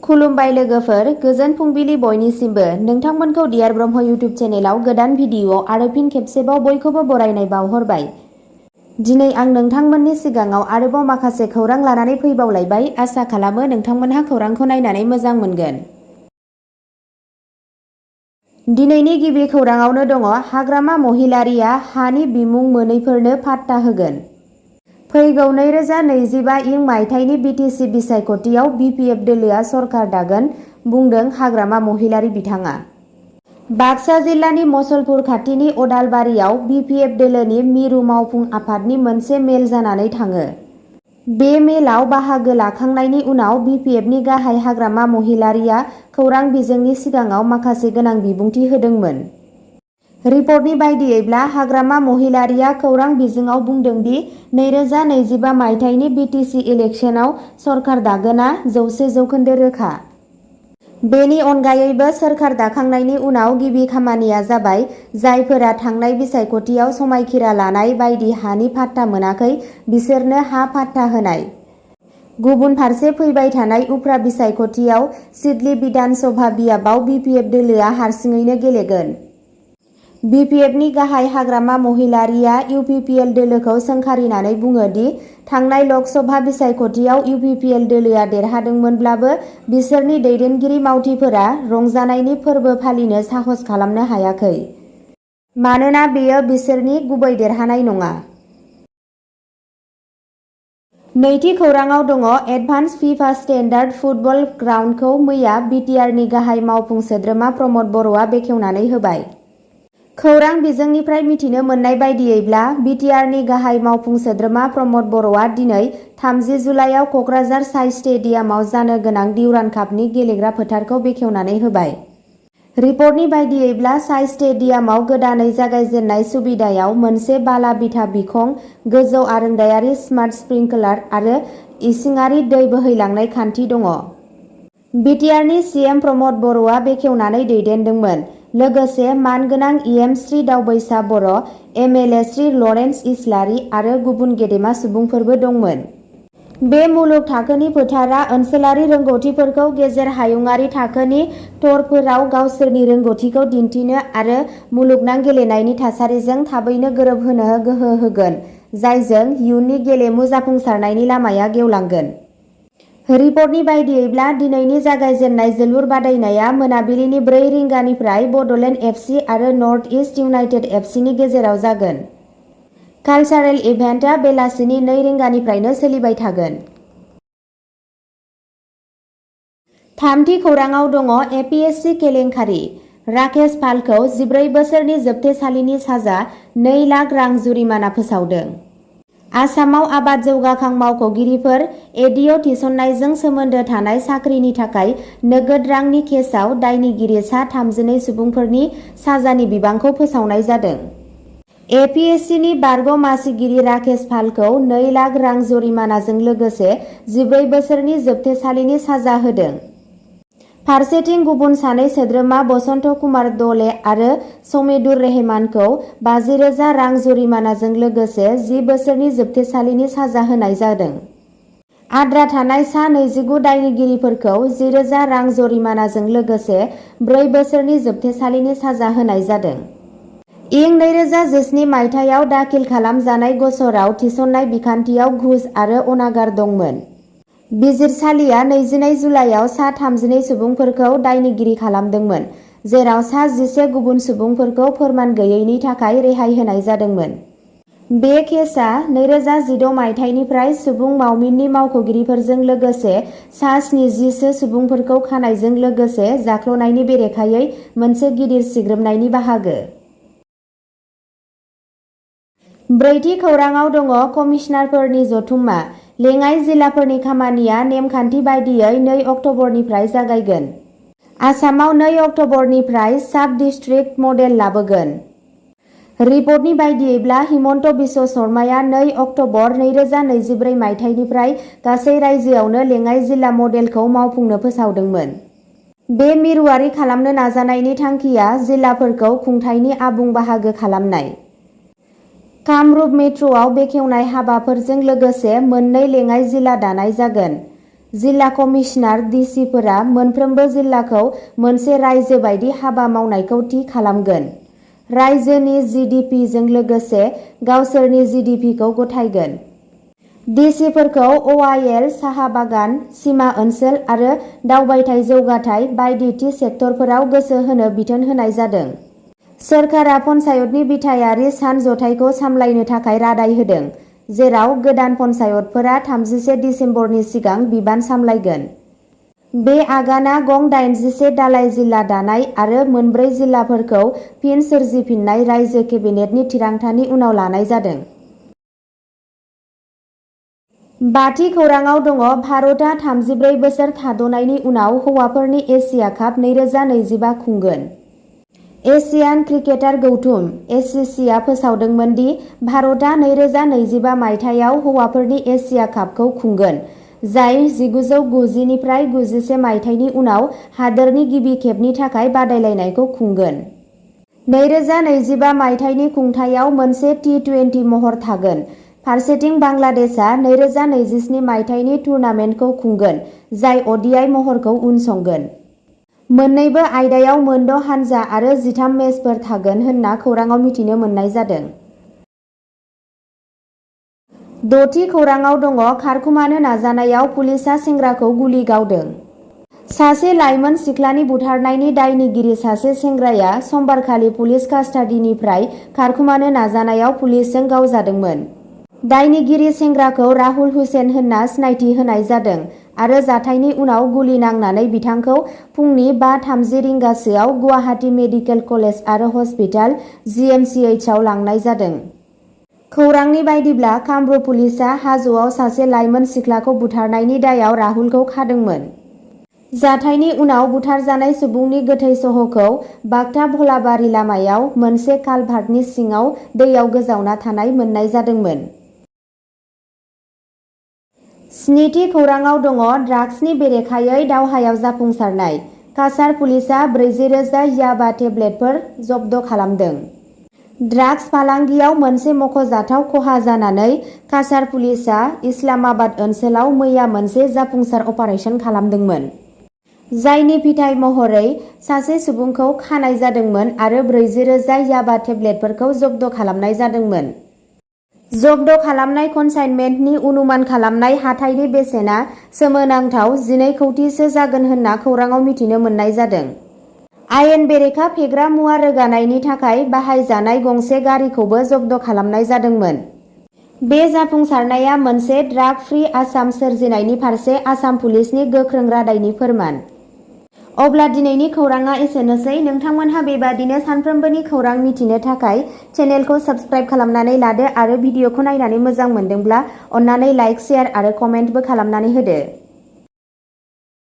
खुलुमबाय लोगोफोर, गोजोन फुंबिलि बयनिसिमबो। नोंथांमोनखौ डियार ब्रह्म इउटुब चेनेलाव गोदान भिडिअ आरो फिन खेबसेबाव बयखौबो बरायनाय बावहरबाय। दिनै आं नोंथांमोननि सिगाङाव आरोबाव माखासे खौरां लानानै फैबावलायबाय। आसा खालामो नोंथांमोनहा खौरांखौ नायनानै मोजां मोनगोन। दिनैनि गिबि खौराङावनो दङ, हाग्रामा महिलारीया हानि बिमुं मोनैफोरनो पाट्टा होगोन। फैगौ 2025 इं मायथाइनि बिटिसि बिसायख'थियाव BPF दोलोआ सरकार दागोन, बुंदों हाग्रामा महिलारी बिथाङा। बाक्सा जिल्लानि मसलपुर खाथिनि अदालबारियाव BPF दोलोनि मिरु मावफुं आफादनि मोनसे मेल जानानै थाङो। बे मेलाव बाहागो लाखांनायनि उनाव BPFनि गाहाय हाग्रामा महिलारीया खौरां बिजोंनि सिगाङाव माखासे गोनां बिबुंथि होदोंमोन। रिपर्टनि बायदियैब्ला हाग्रामा महिलारीया खौरां बिजोङाव बुंदों दि 2025 मायथाइनि बिटिसि इलेक्सनाव सरकार दागोना 100% रोखा। बेनि अनगायैबो सोरखार दाखांनायनि उनाव गिबि खामानिया जाबाय जायफोरा थांनाय बिसायख'थियाव समायखिरा लानाय बायदि हानि पाट्टा मोनाखै बिसोरनो हा पाट्टा होनाय। गुबुन फारसे फैबाय थानाय उफ्रा बिसायख'थियाव सिडली बिधान सभा बियाबाव BPF दोलोआ हारसिङैनो गेलेगोन। BPFनि गाहाय हाग्रामा महिलारीया UPPL दोलोखौ सोंखारिनानै बुङो दि थांनाय लकसभा बिसायख'थियाव UPPL दोलोआ देरहादोंमोनब्लाबो बिसोरनि दैदेनगिरि मावथिफोरा रंजानायनि फोरबो फालिनो साहस खालामनो हायाखै। मानोना बेयो बिसोरनि गुबै देरहानाय नङा। नैथि खौराङाव दङ, एडभान्स फिफा स्टेन्डार्ड फुटबल ग्राउन्डखौ मैया BTRनि गाहाय मावफुं सोद्रोमा प्रमद बर'आ बेखेवनानै होबाय। खौरां बिजोंनिफ्राय मिथिनो मोननाय बायदियैब्ला BTRनि गाहाय मावफुं सोद्रोमा प्रमद बर'आ दिनै 30 जुलाइआव क'क्राझार साइ स्टेडियामाव जानो गोनां डिउरान्ड कापनि गेलेग्रा फोथारखौ बेखेवनानै होबाय। रिपर्टनि बायदियैब्ला साइ स्टेडियामाव गोदानै जागायजेननाय सुबिदायाव मोनसे बाला बिथा बिखं, गोजौ आरोंदायारि स्मार्ट स्प्रिंकलार आरो इसिङारि दै बोहैलांनाय खान्थि दङ। BTRनि CM प्रमद बर'आ बेखेवनानै दैदेनदोंमोन। लोगोसे मानगोनां EM श्री दावबैसा बर', MLA श्री लरेन्स इस्लारि आरो गुबुन गेदेमा सुबुंफोरबो दंमोन। बे मुलुग थाखोनि फोथारा ओनसोलारि रोंग'थिफोरखौ गेजेर हायुंआरि थाखोनि टरफोराव गावसोरनि रोंग'थिखौ दिन्थिनो आरो मुलुगनां गेलेनायनि थासारिजों थाबैनो गोरोबहोनो गोहो होगोन, जायजों इयुननि गेलेमु जाफुंसारनायनि लामाया गेवलांगोन। रिपर्टनि बायदियैब्ला दिनैनि जागायजेननाय जोलुर बादायनाया मोनाबिलिनि 4 रिंगानिफ्राय बड'लेण्ड FC आरो नर्थ इस्ट इउनाइटेड FCनि गेजेराव जागोन। कालचारेल इभेन्टआ बेलासिनि 2 रिंगानिफ्रायनो सोलिबाय थागोन। थामथि खौराङाव दङ, APSC केलेंकारि। राकेश पालखौ 14 बोसोरनि जोबथेसालिनि साजा, 2 लाख रां जुरिमाना फोसावदों। आसामाव आबाद जौगाखां मावख'गिरिफोर ADO थिसननायजों सोमोन्दो थानाय साख्रिनि थाखाय नोगोद रांनि केसआव दायनिगिरि सा 32 सुबुंफोरनि साजानि बिबांखौ फोसावनाय जादों। APSCनि बारग' मासिगिरि राकेश पालखौ 2 लाख रां जुरिमानाजों लोगोसे 14 बोसोरनि जोबथेसालिनि साजा होदों। फारसेथिं गुबुन सानै सोद्रोमा बसन्त कुमार दले आरो समिदुर रेहमानखौ 50,000 रां जुरिमानाजों लोगोसे 10 बोसोरनि जोबथेसालिनि साजा होनाय जादों। आद्रा थानाय सा 29 दायनिगिरिफोरखौ 10,000 रां जुरिमानाजों लोगोसे 4 बोसोरनि जोबथेसालिनि साजा होनाय जादों। इं 2017 मायथाइयाव दाखिल खालामजानाय गसराव थिसननाय बिखान्थियाव घुस आरो अनागार दंमोन। बिजिरसालिया 22 जुलाइआव सा 32 सुबुंफोरखौ दायनिगिरि खालामदोंमोन, जेराव सा 11 गुबुन सुबुंफोरखौ फोरमान गैयैनि थाखाय रेहाय होनाय जादोंमोन। बे केसआ 2016 मायथाइनिफ्राय सुबुं मावमिननि मावख'गिरिफोरजों लोगोसे सा 70 सुबुंफोरखौ खानायजों लोगोसे जाख्ल'नायनि बेरेखायै मोनसे गिदिर सिग्रोमनायनि बाहागो। ब्रैथि खौराङाव दङ, कमिसनारफोरनि जथुम्मा। लेङाइ जिल्लाफोरनि खामानिया नेमखान्थि बायदियै 2 अक्ट'बरनिफ्राय जागायगोन। आसामाव 2 अक्ट'बरनिफ्राय साब डिस्ट्रिक्ट मडेल लाबोगोन। रिपर्टनि बायदियैब्ला हिमन्त बिश्व शर्माया 2 अक्ट'बर 2024 मायथाइनिफ्राय गासै रायजोआवनो लेङाइ जिल्ला मडेलखौ मावफुंनो फोसावदोंमोन। बे मिरुआरि खालामनो नाजानायनि थांखिया जिल्लाफोरखौ खुंथायनि आबुं बाहागो खालामनाय। कामरुप मेट्र'आव बेखेवनाय हाबाफोरजों लोगोसे 2 लेङाइ जिल्ला दानाय जागोन। जिल्ला कमिशनार डिसिफोरा मोनफ्रोमबो जिल्लाखौ मोनसे रायजो बायदि हाबा मावनायखौ थि खालामगोन। रायजोनि GDP-जों लोगोसे गावसोरनि GDP-खौ गथायगोन। डिसिफोरखौ OIL, साहा बागान, सिमा ओनसोल आरो दावबायथाय जौगाथाय बायदि थि सेक्टरफोराव गोसो होनो बिथोन होनाय जादों। सोरखारा पन्चायतनि बिथायारि सान जथायखौ सामलायनो थाखाय रादाय होदों, जेराव गोदान पन्चायतफोरा 31 दिसेम्बरनि सिगां बिबान सामलायगोन। बे आगाना गं 81 दालाय जिल्ला दानाय आरो मोनब्रै जिल्लाफोरखौ फिन सोरजिफिननाय रायजो केबिनेटनि थिरांथानि उनाव लानाय जादों। बाथि खौराङाव दङ भारतआ 34 बोसोर थाद'नायनि उनाव हौवाफोरनि एसिया काप 2025 खुंगोन। एशियान क्रिकेटार गौतम (ACC) फोसावदोंमोन दि भारतआ 2025 मायथाइयाव हौवाफोरनि एसिया कापखौ खुंगोन, जाय 1990 निफ्राय 91 मायथाइनि उनाव हादोरनि गिबि खेबनि थाखाय बादायलायनायखौ खुंगोन। 2025 मायथाइनि खुंथायाव मोनसे T20 महर थागोन। फारसेथिं बांलादेशआ 2027 मायथाइनि टुर्नामेन्टखौ खुंगोन, जाय ODI महरखौ उनसंगोन। मोन्नैबो आयदायाव मोन 6 हानजा आरो 13 मेचफोर थागोन होनना खौराङाव मिथिनो मोननाय जादों। 6थि खौराङाव दङ खारखुमानो नाजानायाव पुलिसआ सेंग्राखौ गुलि गावदों। सासे लाइमोन सिख्लानि बुथारनायनि दायनिगिरि सासे सेंग्राया समबारखालि पुलिस कास्टाडिनिफ्राय खारखुमानो नाजानायाव पुलिसजों गावजादोंमोन। दायनिगिरि सेंग्राखौ राहुल हुसेन होनना सिनायथि होनाय जादों आरो जाथायनि उनाव गुलि नांनानै बिथांखौ फुंनि 5:30 रिंगासोआव गुवाहाटी मेडिकेल कलेज आरो हस्पिटाल GMCHआव लांनाय जादों। खौरांनि बायदिब्ला कामरुप पुलिसआ हाजोआव सासे लाइमोन सिख्लाखौ बुथारनायनि दायाव राहुलखौ खादोंमोन। जाथायनि उनाव बुथारजानाय सुबुंनि गोथै सह'खौ बाक्ता भलाबारि लामायाव मोनसे कालभार्टनि सिङाव दैयाव गोजावना थानाय मोननाय जादोंमोन। 7थि खौराङाव दङ ड्राग्सनि बेरेखायै दावहायाव जाफुंसारनाय। काछार पुलिसआ 40,000 याबा टेब्लेटफोर जब्द खालामदों। ड्राग्स फालांगियाव मोनसे मख'जाथाव खहा जानानै काछार पुलिसआ इस्लामाबाद ओनसोलाव मैया मोनसे जाफुंसार अपारेसन खालामदोंमोन, जायनि फिथाय महरै सासे सुबुंखौ खानाय जादोंमोन आरो 40,000 याबा टेब्लेटफोरखौ जब्द खालामनाय जादोंमोन। जब्द खालामनाय कनसाइनमेन्टनि अनुमान खालामनाय हाथाइनि बेसेना सोमोनांथाव 12 कौटिसो जागोन होनना खौराङाव मिथिनो मोननाय जादों। आयेन बेरेखा फेग्रा मुवा रोगानायनि थाखाय बाहायजानाय गंसे गारिखौबो जब्द खालामनाय जादोंमोन। बे जाफुंसारनाया मोनसे ड्राग फ्री आसाम सोरजिनायनि फारसे आसाम पुलिसनि गोख्रों रादायनि फोरमान। अब्ला दिनैनि खौराङा एसेनोसै। नोंथांमोनहा बेबादिनो सानफ्रोमबोनि खौरां मिथिनो थाखाय चेनेलखौ साबस्क्राइब खालामनानै लादो आरो भिडिअखौ नायनानै मोजां मोनदोंब्ला अन्नानै लाइक, शेयार आरो कमेन्टबो खालामनानै होदो।